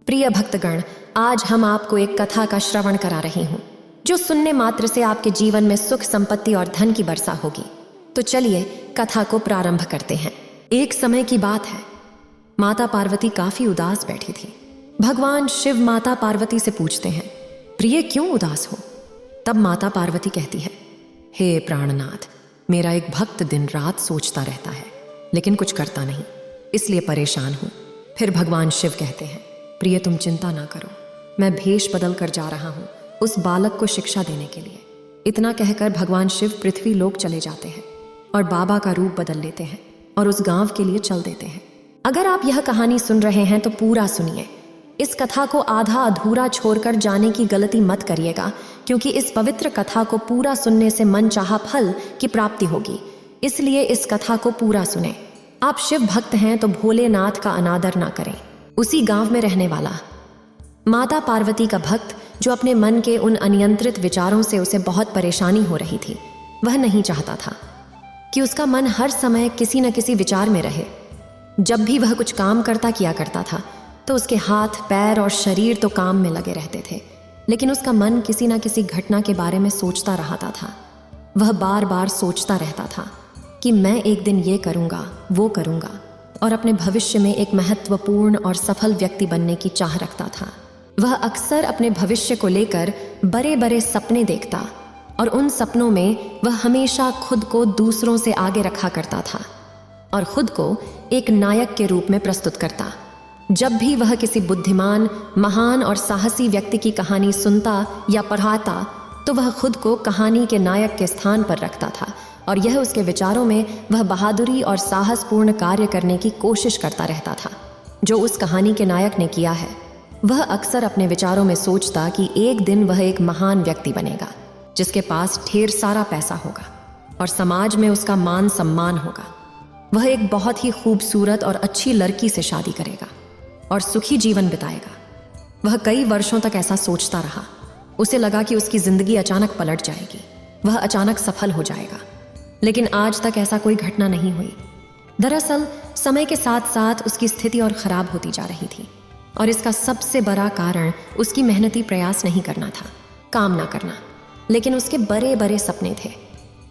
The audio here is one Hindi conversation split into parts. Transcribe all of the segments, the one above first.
प्रिय भक्तगण, आज हम आपको एक कथा का श्रवण करा रही हूँ जो सुनने मात्र से आपके जीवन में सुख, संपत्ति और धन की वर्षा होगी। तो चलिए कथा को प्रारंभ करते हैं। एक समय की बात है, माता पार्वती काफी उदास बैठी थी। भगवान शिव माता पार्वती से पूछते हैं, प्रिय क्यों उदास हो? तब माता पार्वती कहती है, हे प्राणनाथ, मेरा एक भक्त दिन रात सोचता रहता है लेकिन कुछ करता नहीं, इसलिए परेशान हूं। फिर भगवान शिव कहते हैं, प्रिय तुम चिंता ना करो, मैं भेष बदल कर जा रहा हूं उस बालक को शिक्षा देने के लिए। इतना कहकर भगवान शिव पृथ्वी लोक चले जाते हैं और बाबा का रूप बदल लेते हैं और उस गांव के लिए चल देते हैं। अगर आप यह कहानी सुन रहे हैं तो पूरा सुनिए। इस कथा को आधा अधूरा छोड़कर जाने की गलती मत करिएगा, क्योंकि इस पवित्र कथा को पूरा सुनने से मन चाहा फल की प्राप्ति होगी। इसलिए इस कथा को पूरा सुने। आप शिव भक्त हैं तो भोलेनाथ का अनादर ना करें। उसी गांव में रहने वाला माता पार्वती का भक्त, जो अपने मन के उन अनियंत्रित विचारों से उसे बहुत परेशानी हो रही थी, वह नहीं चाहता था कि उसका मन हर समय किसी न किसी विचार में रहे। जब भी वह कुछ काम किया करता था तो उसके हाथ, पैर और शरीर तो काम में लगे रहते थे, लेकिन उसका मन किसी न किसी घटना के बारे में सोचता रहता था। वह बार बार सोचता रहता था कि मैं एक दिन ये करूँगा, वो करूँगा, और अपने भविष्य में एक महत्वपूर्ण और सफल व्यक्ति बनने की चाह रखता था। वह अक्सर अपने भविष्य को लेकर बड़े बड़े सपने देखता और उन सपनों में वह हमेशा खुद को दूसरों से आगे रखा करता था और खुद को एक नायक के रूप में प्रस्तुत करता। जब भी वह किसी बुद्धिमान, महान और साहसी व्यक्ति की कहानी सुनता या पढ़ाता तो वह खुद को कहानी के नायक के स्थान पर रखता था और यह उसके विचारों में वह बहादुरी और साहसपूर्ण कार्य करने की कोशिश करता रहता था जो उस कहानी के नायक ने किया है। वह अक्सर अपने विचारों में सोचता कि एक दिन वह एक महान व्यक्ति बनेगा जिसके पास ढेर सारा पैसा होगा और समाज में उसका मान सम्मान होगा। वह एक बहुत ही खूबसूरत और अच्छी लड़की से शादी करेगा और सुखी जीवन बिताएगा। वह कई वर्षों तक ऐसा सोचता रहा। उसे लगा कि उसकी जिंदगी अचानक पलट जाएगी, वह अचानक सफल हो जाएगा, लेकिन आज तक ऐसा कोई घटना नहीं हुई। दरअसल समय के साथ साथ उसकी स्थिति और खराब होती जा रही थी और इसका सबसे बड़ा कारण उसकी मेहनती प्रयास नहीं करना था, काम ना करना, लेकिन उसके बड़े बड़े सपने थे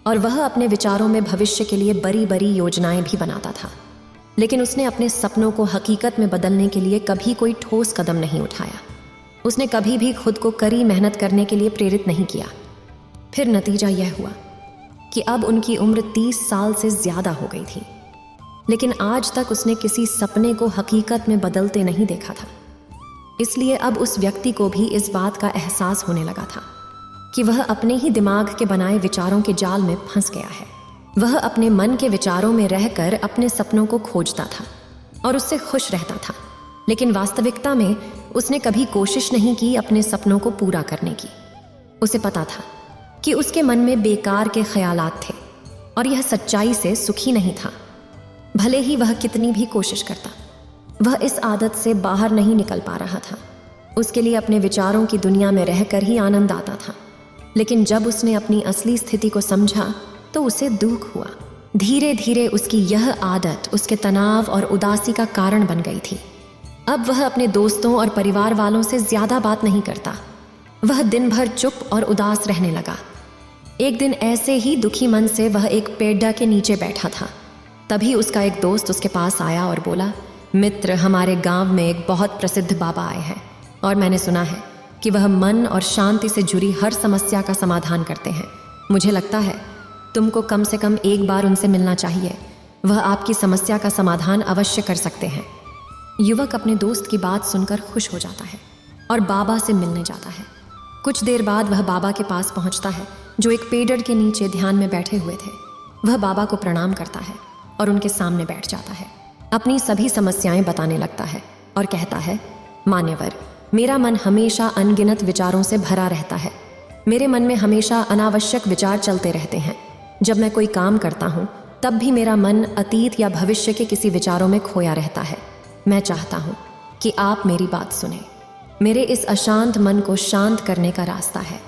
और वह अपने विचारों में भविष्य के लिए बड़ी बड़ी योजनाएं भी बनाता था, लेकिन उसने अपने सपनों को हकीकत में बदलने के लिए कभी कोई ठोस कदम नहीं उठाया। उसने कभी भी खुद को कड़ी मेहनत करने के लिए प्रेरित नहीं किया। फिर नतीजा यह हुआ कि अब उनकी उम्र 30 साल से ज्यादा हो गई थी, लेकिन आज तक उसने किसी सपने को हकीकत में बदलते नहीं देखा था। इसलिए अब उस व्यक्ति को भी इस बात का एहसास होने लगा था कि वह अपने ही दिमाग के बनाए विचारों के जाल में फंस गया है। वह अपने मन के विचारों में रहकर अपने सपनों को खोजता था और उससे खुश रहता था, लेकिन वास्तविकता में उसने कभी कोशिश नहीं की अपने सपनों को पूरा करने की। उसे पता था कि उसके मन में बेकार के ख्यालात थे और यह सच्चाई से सुखी नहीं था। भले ही वह कितनी भी कोशिश करता, वह इस आदत से बाहर नहीं निकल पा रहा था। उसके लिए अपने विचारों की दुनिया में रहकर ही आनंद आता था, लेकिन जब उसने अपनी असली स्थिति को समझा तो उसे दुख हुआ। धीरे धीरे उसकी यह आदत उसके तनाव और उदासी का कारण बन गई थी। अब वह अपने दोस्तों और परिवार वालों से ज्यादा बात नहीं करता। वह दिन भर चुप और उदास रहने लगा। एक दिन ऐसे ही दुखी मन से वह एक पेड़ के नीचे बैठा था। तभी उसका एक दोस्त उसके पास आया और बोला, मित्र, हमारे गांव में एक बहुत प्रसिद्ध बाबा आए हैं और मैंने सुना है कि वह मन और शांति से जुड़ी हर समस्या का समाधान करते हैं। मुझे लगता है तुमको कम से कम एक बार उनसे मिलना चाहिए। वह आपकी समस्या का समाधान अवश्य कर सकते हैं। युवक अपने दोस्त की बात सुनकर खुश हो जाता है और बाबा से मिलने जाता है। कुछ देर बाद वह बाबा के पास पहुंचता है जो एक पेड़ के नीचे ध्यान में बैठे हुए थे। वह बाबा को प्रणाम करता है और उनके सामने बैठ जाता है। अपनी सभी समस्याएं बताने लगता है और कहता है, मान्यवर, मेरा मन हमेशा अनगिनत विचारों से भरा रहता है। मेरे मन में हमेशा अनावश्यक विचार चलते रहते हैं। जब मैं कोई काम करता हूँ तब भी मेरा मन अतीत या भविष्य के किसी विचारों में खोया रहता है। मैं चाहता हूँ कि आप मेरी बात सुने। मेरे इस अशांत मन को शांत करने का रास्ता है।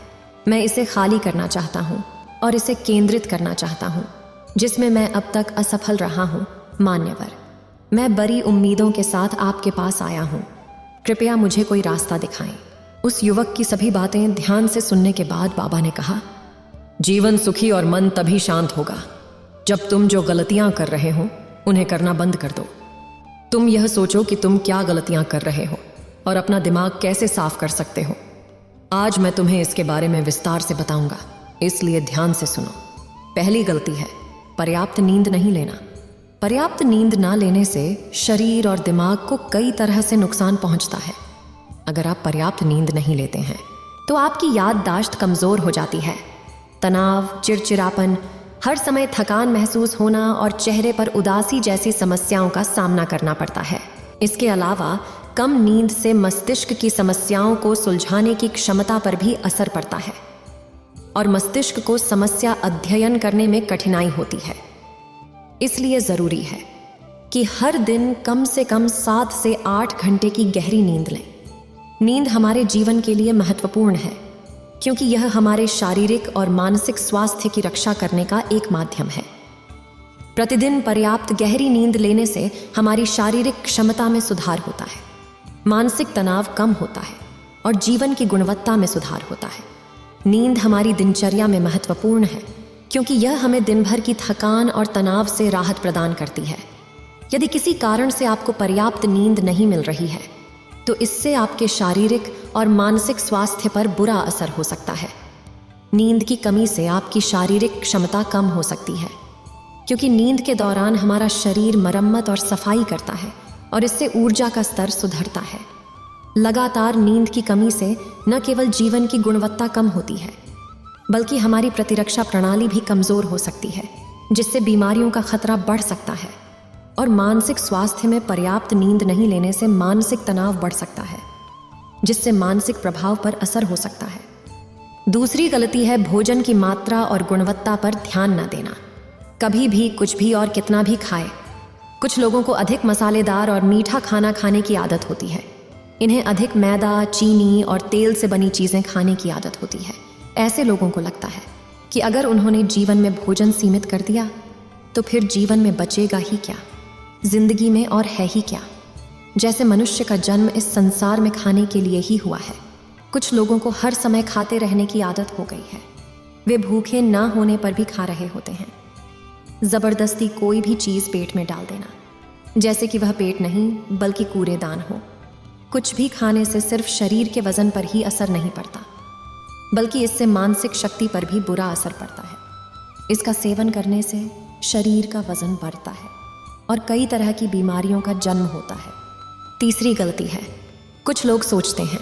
मैं इसे खाली करना चाहता हूँ और इसे केंद्रित करना चाहता हूँ, जिसमें मैं अब तक असफल रहा हूँ। मान्यवर, मैं बड़ी उम्मीदों के साथ आपके पास आया हूँ। कृपया मुझे कोई रास्ता दिखाएं। उस युवक की सभी बातें ध्यान से सुनने के बाद बाबा ने कहा, जीवन सुखी और मन तभी शांत होगा जब तुम जो गलतियां कर रहे हो उन्हें करना बंद कर दो। तुम यह सोचो कि तुम क्या गलतियां कर रहे हो और अपना दिमाग कैसे साफ कर सकते हो। आज मैं तुम्हें इसके बारे में विस्तार से बताऊंगा, इसलिए ध्यान से सुनो। पहली गलती है पर्याप्त नींद नहीं लेना। पर्याप्त नींद ना लेने से शरीर और दिमाग को कई तरह से नुकसान पहुंचता है। अगर आप पर्याप्त नींद नहीं लेते हैं तो आपकी याददाश्त कमजोर हो जाती है। तनाव, चिड़चिड़ापन, हर समय थकान महसूस होना और चेहरे पर उदासी जैसी समस्याओं का सामना करना पड़ता है। इसके अलावा कम नींद से मस्तिष्क की समस्याओं को सुलझाने की क्षमता पर भी असर पड़ता है और मस्तिष्क को समस्या अध्ययन करने में कठिनाई होती है। इसलिए जरूरी है कि हर दिन कम से कम 7 से 8 घंटे की गहरी नींद लें। नींद हमारे जीवन के लिए महत्वपूर्ण है क्योंकि यह हमारे शारीरिक और मानसिक स्वास्थ्य की रक्षा करने का एक माध्यम है। प्रतिदिन पर्याप्त गहरी नींद लेने से हमारी शारीरिक क्षमता में सुधार होता है, मानसिक तनाव कम होता है और जीवन की गुणवत्ता में सुधार होता है। नींद हमारी दिनचर्या में महत्वपूर्ण है क्योंकि यह हमें दिन भर की थकान और तनाव से राहत प्रदान करती है। यदि किसी कारण से आपको पर्याप्त नींद नहीं मिल रही है तो इससे आपके शारीरिक और मानसिक स्वास्थ्य पर बुरा असर हो सकता है। नींद की कमी से आपकी शारीरिक क्षमता कम हो सकती है क्योंकि नींद के दौरान हमारा शरीर मरम्मत और सफाई करता है और इससे ऊर्जा का स्तर सुधरता है। लगातार नींद की कमी से न केवल जीवन की गुणवत्ता कम होती है बल्कि हमारी प्रतिरक्षा प्रणाली भी कमजोर हो सकती है, जिससे बीमारियों का खतरा बढ़ सकता है। और मानसिक स्वास्थ्य में पर्याप्त नींद नहीं लेने से मानसिक तनाव बढ़ सकता है, जिससे मानसिक प्रभाव पर असर हो सकता है। दूसरी गलती है भोजन की मात्रा और गुणवत्ता पर ध्यान न देना। कभी भी कुछ भी और कितना भी खाए। कुछ लोगों को अधिक मसालेदार और मीठा खाना खाने की आदत होती है। इन्हें अधिक मैदा, चीनी और तेल से बनी चीज़ें खाने की आदत होती है। ऐसे लोगों को लगता है कि अगर उन्होंने जीवन में भोजन सीमित कर दिया तो फिर जीवन में बचेगा ही क्या, जिंदगी में और है ही क्या। जैसे मनुष्य का जन्म इस संसार में खाने के लिए ही हुआ है। कुछ लोगों को हर समय खाते रहने की आदत हो गई है। वे भूखे ना होने पर भी खा रहे होते हैं। जबरदस्ती कोई भी चीज़ पेट में डाल देना, जैसे कि वह पेट नहीं बल्कि कूड़ेदान हो। कुछ भी खाने से सिर्फ शरीर के वजन पर ही असर नहीं पड़ता बल्कि इससे मानसिक शक्ति पर भी बुरा असर पड़ता है। इसका सेवन करने से शरीर का वजन बढ़ता है और कई तरह की बीमारियों का जन्म होता है। तीसरी गलती है, कुछ लोग सोचते हैं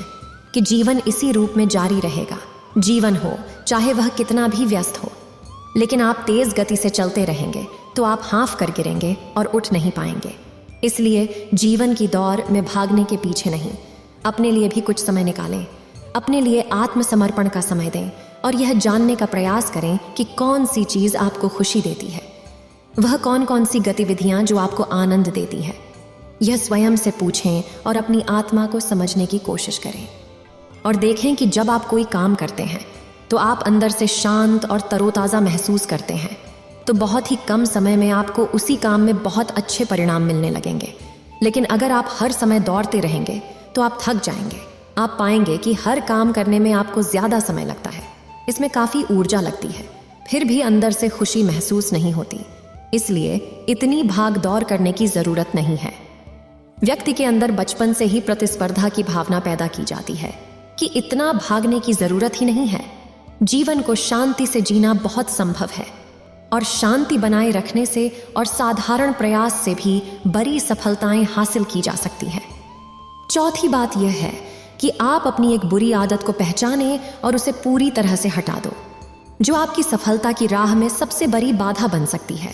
कि जीवन इसी रूप में जारी रहेगा। जीवन हो चाहे वह कितना भी व्यस्त हो, लेकिन आप तेज गति से चलते रहेंगे तो आप हाँफ कर गिरेंगे और उठ नहीं पाएंगे। इसलिए जीवन की दौड़ में भागने के पीछे नहीं, अपने लिए भी कुछ समय निकालें। अपने लिए आत्मसमर्पण का समय दें और यह जानने का प्रयास करें कि कौन सी चीज़ आपको खुशी देती है, वह कौन कौन सी गतिविधियां जो आपको आनंद देती है। यह स्वयं से पूछें और अपनी आत्मा को समझने की कोशिश करें और देखें कि जब आप कोई काम करते हैं तो आप अंदर से शांत और तरोताज़ा महसूस करते हैं, तो बहुत ही कम समय में आपको उसी काम में बहुत अच्छे परिणाम मिलने लगेंगे। लेकिन अगर आप हर समय दौड़ते रहेंगे तो आप थक जाएंगे। आप पाएंगे कि हर काम करने में आपको ज़्यादा समय लगता है, इसमें काफ़ी ऊर्जा लगती है, फिर भी अंदर से खुशी महसूस नहीं होती। इसलिए इतनी भाग दौड़ करने की ज़रूरत नहीं है। व्यक्ति के अंदर बचपन से ही प्रतिस्पर्धा की भावना पैदा की जाती है कि इतना भागने की ज़रूरत ही नहीं है। जीवन को शांति से जीना बहुत संभव है और शांति बनाए रखने से और साधारण प्रयास से भी बड़ी सफलताएं हासिल की जा सकती हैं। चौथी बात यह है कि आप अपनी एक बुरी आदत को पहचानें और उसे पूरी तरह से हटा दो, जो आपकी सफलता की राह में सबसे बड़ी बाधा बन सकती है।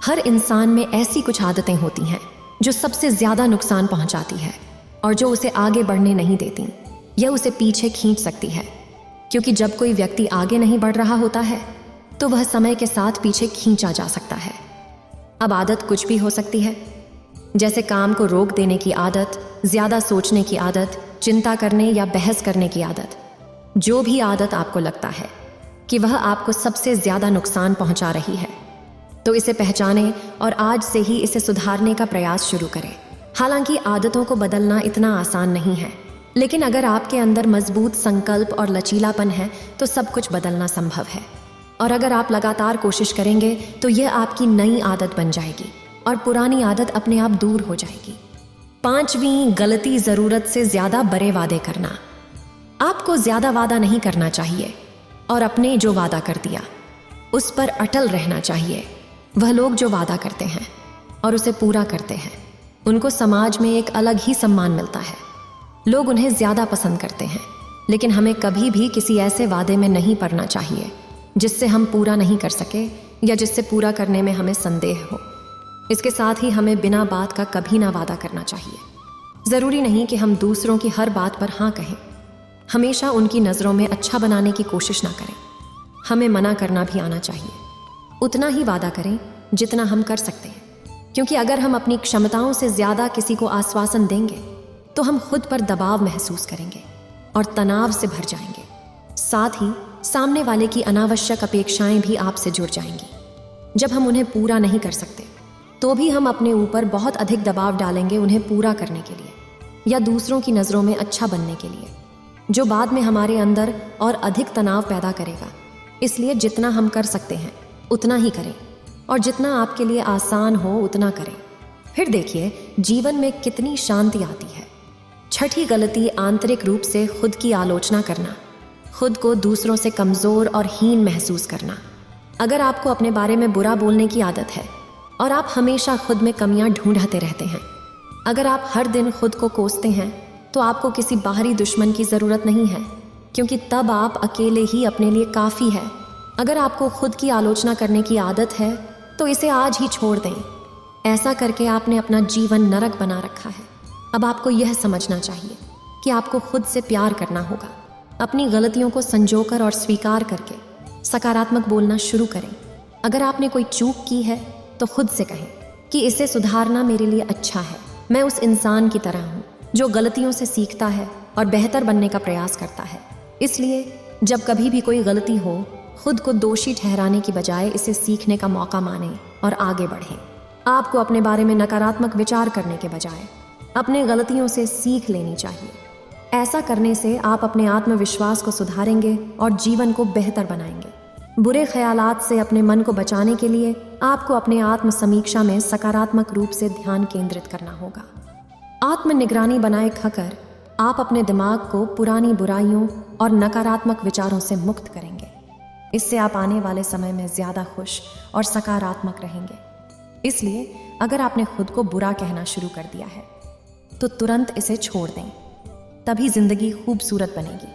हर इंसान में ऐसी कुछ आदतें होती हैं जो सबसे ज़्यादा नुकसान पहुंचाती है और जो उसे आगे बढ़ने नहीं देती। यह उसे पीछे खींच सकती है, क्योंकि जब कोई व्यक्ति आगे नहीं बढ़ रहा होता है तो वह समय के साथ पीछे खींचा जा सकता है। अब आदत कुछ भी हो सकती है, जैसे काम को रोक देने की आदत, ज़्यादा सोचने की आदत, चिंता करने या बहस करने की आदत। जो भी आदत आपको लगता है कि वह आपको सबसे ज़्यादा नुकसान पहुंचा रही है, तो इसे पहचानें और आज से ही इसे सुधारने का प्रयास शुरू करें। हालांकि आदतों को बदलना इतना आसान नहीं है, लेकिन अगर आपके अंदर मजबूत संकल्प और लचीलापन है तो सब कुछ बदलना संभव है। और अगर आप लगातार कोशिश करेंगे तो यह आपकी नई आदत बन जाएगी और पुरानी आदत अपने आप दूर हो जाएगी। 5वीं गलती, ज़रूरत से ज़्यादा बड़े वादे करना। आपको ज़्यादा वादा नहीं करना चाहिए और अपने जो वादा कर दिया उस पर अटल रहना चाहिए। वह लोग जो वादा करते हैं और उसे पूरा करते हैं, उनको समाज में एक अलग ही सम्मान मिलता है। लोग उन्हें ज़्यादा पसंद करते हैं, लेकिन हमें कभी भी किसी ऐसे वादे में नहीं पड़ना चाहिए जिससे हम पूरा नहीं कर सके या जिससे पूरा करने में हमें संदेह हो। इसके साथ ही हमें बिना बात का कभी ना वादा करना चाहिए। ज़रूरी नहीं कि हम दूसरों की हर बात पर हाँ कहें। हमेशा उनकी नज़रों में अच्छा बनाने की कोशिश ना करें। हमें मना करना भी आना चाहिए। उतना ही वादा करें जितना हम कर सकते हैं, क्योंकि अगर हम अपनी क्षमताओं से ज़्यादा किसी को आश्वासन देंगे तो हम खुद पर दबाव महसूस करेंगे और तनाव से भर जाएंगे। साथ ही सामने वाले की अनावश्यक अपेक्षाएं भी आपसे जुड़ जाएंगी। जब हम उन्हें पूरा नहीं कर सकते तो भी हम अपने ऊपर बहुत अधिक दबाव डालेंगे उन्हें पूरा करने के लिए या दूसरों की नज़रों में अच्छा बनने के लिए, जो बाद में हमारे अंदर और अधिक तनाव पैदा करेगा। इसलिए जितना हम कर सकते हैं उतना ही करें और जितना आपके लिए आसान हो उतना करें। फिर देखिए जीवन में कितनी शांति आती है। 6ठी गलती, आंतरिक रूप से खुद की आलोचना करना। खुद को दूसरों से कमज़ोर और हीन महसूस करना। अगर आपको अपने बारे में बुरा बोलने की आदत है और आप हमेशा खुद में कमियां ढूंढते रहते हैं, अगर आप हर दिन खुद को कोसते हैं, तो आपको किसी बाहरी दुश्मन की ज़रूरत नहीं है, क्योंकि तब आप अकेले ही अपने लिए काफ़ी है। अगर आपको खुद की आलोचना करने की आदत है तो इसे आज ही छोड़ दें। ऐसा करके आपने अपना जीवन नरक बना रखा है। अब आपको यह समझना चाहिए कि आपको खुद से प्यार करना होगा। अपनी गलतियों को संजोकर और स्वीकार करके सकारात्मक बोलना शुरू करें। अगर आपने कोई चूक की है तो खुद से कहें कि इसे सुधारना मेरे लिए अच्छा है। मैं उस इंसान की तरह हूँ जो गलतियों से सीखता है और बेहतर बनने का प्रयास करता है। इसलिए जब कभी भी कोई गलती हो, खुद को दोषी ठहराने की बजाय इसे सीखने का मौका मानें और आगे बढ़ें। आपको अपने बारे में नकारात्मक विचार करने के बजाय अपने गलतियों से सीख लेनी चाहिए। ऐसा करने से आप अपने आत्मविश्वास को सुधारेंगे और जीवन को बेहतर बनाएंगे। बुरे ख्यालात से अपने मन को बचाने के लिए आपको अपने आत्म समीक्षा में सकारात्मक रूप से ध्यान केंद्रित करना होगा। आत्म निगरानी बनाए रखकर आप अपने दिमाग को पुरानी बुराइयों और नकारात्मक विचारों से मुक्त करेंगे। इससे आप आने वाले समय में ज़्यादा खुश और सकारात्मक रहेंगे। इसलिए अगर आपने खुद को बुरा कहना शुरू कर दिया है तो तुरंत इसे छोड़ दें, तभी जिंदगी खूबसूरत बनेगी।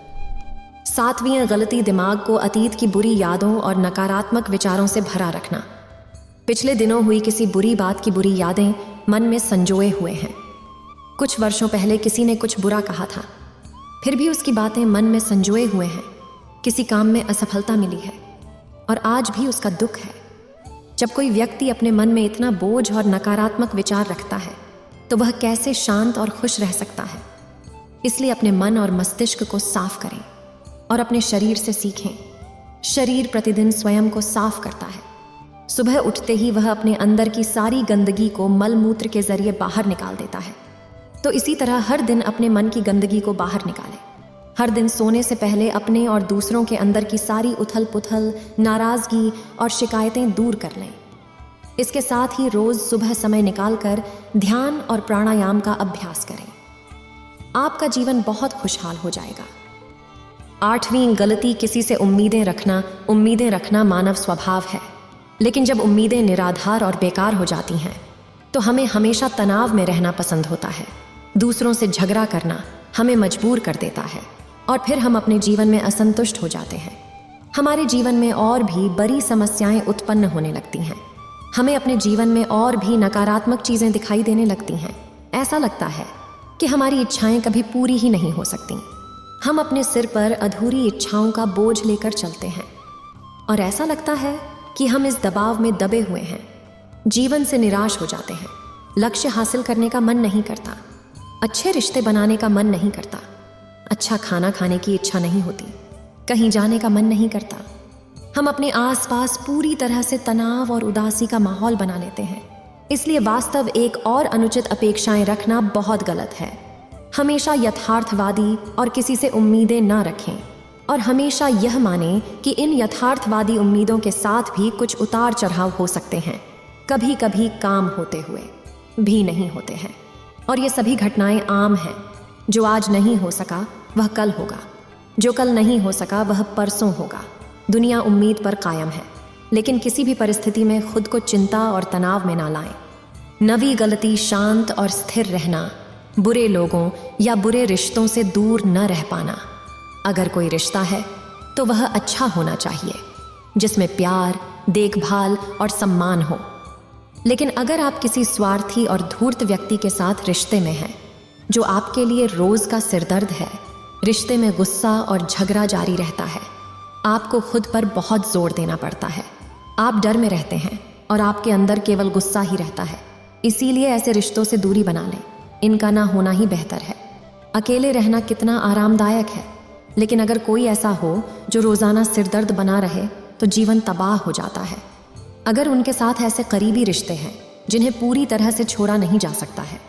7वीं गलती, दिमाग को अतीत की बुरी यादों और नकारात्मक विचारों से भरा रखना। पिछले दिनों हुई किसी बुरी बात की बुरी यादें मन में संजोए हुए हैं। कुछ वर्षों पहले किसी ने कुछ बुरा कहा था, फिर भी उसकी बातें मन में संजोए हुए हैं। किसी काम में असफलता मिली है और आज भी उसका दुख है। जब कोई व्यक्ति अपने मन में इतना बोझ और नकारात्मक विचार रखता है तो वह कैसे शांत और खुश रह सकता है। इसलिए अपने मन और मस्तिष्क को साफ करें और अपने शरीर से सीखें। शरीर प्रतिदिन स्वयं को साफ करता है। सुबह उठते ही वह अपने अंदर की सारी गंदगी को मल मूत्र के जरिए बाहर निकाल देता है। तो इसी तरह हर दिन अपने मन की गंदगी को बाहर निकालें। हर दिन सोने से पहले अपने और दूसरों के अंदर की सारी उथल पुथल, नाराजगी और शिकायतें दूर कर लें। इसके साथ ही रोज सुबह समय निकालकर ध्यान और प्राणायाम का अभ्यास करें। आपका जीवन बहुत खुशहाल हो जाएगा। 8वीं गलती, किसी से उम्मीदें रखना। उम्मीदें रखना मानव स्वभाव है, लेकिन जब उम्मीदें निराधार और बेकार हो जाती हैं तो हमें हमेशा तनाव में रहना पसंद होता है। दूसरों से झगड़ा करना हमें मजबूर कर देता है और फिर हम अपने जीवन में असंतुष्ट हो जाते हैं। हमारे जीवन में और भी बड़ी समस्याएं उत्पन्न होने लगती हैं। हमें अपने जीवन में और भी नकारात्मक चीज़ें दिखाई देने लगती हैं। ऐसा लगता है कि हमारी इच्छाएं कभी पूरी ही नहीं हो सकती। हम अपने सिर पर अधूरी इच्छाओं का बोझ लेकर चलते हैं और ऐसा लगता है कि हम इस दबाव में दबे हुए हैं। जीवन से निराश हो जाते हैं। लक्ष्य हासिल करने का मन नहीं करता। अच्छे रिश्ते बनाने का मन नहीं करता। अच्छा खाना खाने की इच्छा नहीं होती। कहीं जाने का मन नहीं करता। हम अपने आसपास पूरी तरह से तनाव और उदासी का माहौल बना लेते हैं। इसलिए वास्तव एक और अनुचित अपेक्षाएं रखना बहुत गलत है। हमेशा यथार्थवादी और किसी से उम्मीदें ना रखें और हमेशा यह माने कि इन यथार्थवादी उम्मीदों के साथ भी कुछ उतार चढ़ाव हो सकते हैं। कभी कभी काम होते हुए भी नहीं होते हैं और ये सभी घटनाएं आम हैं। जो आज नहीं हो सका वह कल होगा, जो कल नहीं हो सका वह परसों होगा। दुनिया उम्मीद पर कायम है, लेकिन किसी भी परिस्थिति में खुद को चिंता और तनाव में ना लाएं। नवी गलती शांत और स्थिर रहना, बुरे लोगों या बुरे रिश्तों से दूर न रह पाना। अगर कोई रिश्ता है तो वह अच्छा होना चाहिए, जिसमें प्यार, देखभाल और सम्मान हो। लेकिन अगर आप किसी स्वार्थी और धूर्त व्यक्ति के साथ रिश्ते में हैं, जो आपके लिए रोज का सिरदर्द है, रिश्ते में गुस्सा और झगड़ा जारी रहता है, आपको खुद पर बहुत जोर देना पड़ता है। आप डर में रहते हैं और आपके अंदर केवल गुस्सा ही रहता है। इसीलिए ऐसे रिश्तों से दूरी बना लें। इनका ना होना ही बेहतर है। अकेले रहना कितना आरामदायक है, लेकिन अगर कोई ऐसा हो जो रोजाना सिरदर्द बना रहे तो जीवन तबाह हो जाता है। अगर उनके साथ ऐसे करीबी रिश्ते हैं जिन्हें पूरी तरह से छोड़ा नहीं जा सकता है,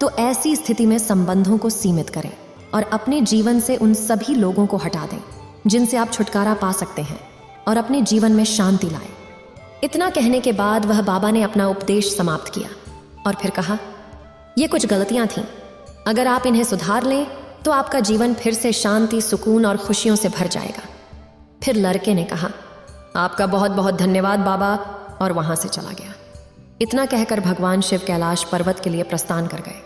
तो ऐसी स्थिति में संबंधों को सीमित करें और अपने जीवन से उन सभी लोगों को हटा दें जिनसे आप छुटकारा पा सकते हैं और अपने जीवन में शांति लाएं। इतना कहने के बाद वह बाबा ने अपना उपदेश समाप्त किया और फिर कहा, ये कुछ गलतियां थीं। अगर आप इन्हें सुधार लें तो आपका जीवन फिर से शांति, सुकून और खुशियों से भर जाएगा। फिर लड़के ने कहा, आपका बहुत बहुत धन्यवाद बाबा, और वहां से चला गया। इतना कहकर भगवान शिव कैलाश पर्वत के लिए प्रस्थान कर गए।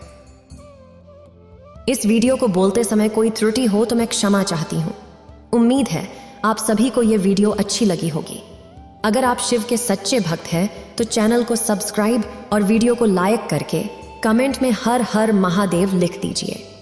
इस वीडियो को बोलते समय कोई त्रुटि हो तो मैं क्षमा चाहती हूँ। उम्मीद है आप सभी को यह वीडियो अच्छी लगी होगी। अगर आप शिव के सच्चे भक्त हैं तो चैनल को सब्सक्राइब और वीडियो को लाइक करके कमेंट में हर हर महादेव लिख दीजिए।